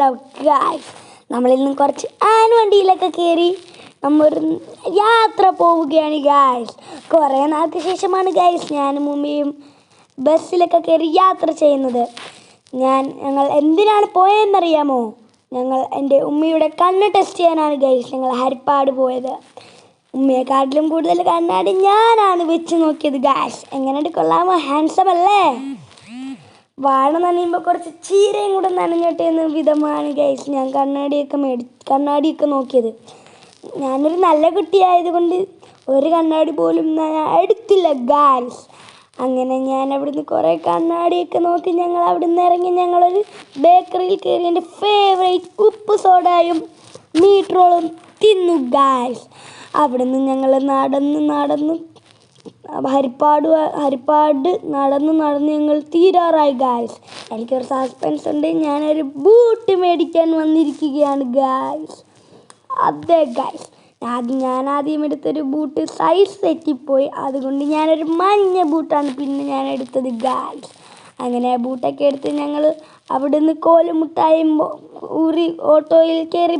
Hello guys, നമ്മളിന്ന് കുറച്ച് ആനവണ്ടിയിലൊക്കെ കയറി നമ്മൊരു യാത്ര പോവുകയാണ് ഗായ്സ്. കുറേ നാൾക്ക് ശേഷമാണ് ഗായ്സ് ഞാനും ഉമ്മയും ബസ്സിലൊക്കെ കയറി യാത്ര ചെയ്യുന്നത്. ഞങ്ങൾ എന്തിനാണ് പോയതെന്നറിയാമോ? എൻ്റെ ഉമ്മയുടെ കണ്ണ് ടെസ്റ്റ് ചെയ്യാനാണ് ഗായ്സ് ഞങ്ങൾ ഹരിപ്പാട് പോയത്. ഉമ്മയെക്കാട്ടിലും കൂടുതൽ കണ്ണാടി ഞാനാണ് വെച്ച് നോക്കിയത് ഗായ്സ്. എങ്ങനെയുണ്ട്, കൊള്ളാമോ? ഹാൻസം അല്ലേ? വാഴ നനയുമ്പോൾ കുറച്ച് ചീരയും കൂടെ നനഞ്ഞോട്ടെ എന്ന വിധമാണ് ഗൈസ് ഞാൻ കണ്ണാടിയൊക്കെ നോക്കിയത്. ഞാനൊരു നല്ല കുട്ടിയായതുകൊണ്ട് ഒരു കണ്ണാടി പോലും ഞാൻ എടുത്തില്ല ഗൈസ്. അങ്ങനെ ഞാൻ അവിടുന്ന് കുറേ കണ്ണാടിയൊക്കെ നോക്കി ഞങ്ങൾ അവിടുന്ന് ഇറങ്ങി ഞങ്ങളൊരു ബേക്കറിയിൽ കയറി എൻ്റെ ഫേവറേറ്റ് ഉപ്പ് സോഡയും മീറ്റ് റോളും തിന്നു ഗൈസ്. അവിടുന്ന് ഞങ്ങൾ നടന്ന് ഹരിപ്പാട് നടന്ന് ഞങ്ങൾ തീരാറായി ഗായ്സ്. എനിക്കൊരു സസ്പെൻസ് ഉണ്ട്. ഞാനൊരു ബൂട്ട് മേടിക്കാൻ വന്നിരിക്കുകയാണ് ഗായ്സ്. അതെ ഗായ്സ്, ഞാൻ ആദ്യം എടുത്തൊരു ബൂട്ട് സൈസ് തെറ്റിപ്പോയി. അതുകൊണ്ട് ഞാനൊരു മഞ്ഞ ബൂട്ടാണ് പിന്നെ ഞാൻ എടുത്തത് ഗായ്സ്. അങ്ങനെ ആ ബൂട്ടൊക്കെ എടുത്ത് ഞങ്ങൾ അവിടുന്ന് കോലുമുട്ടായും ഊറി ഓട്ടോയിൽ കയറി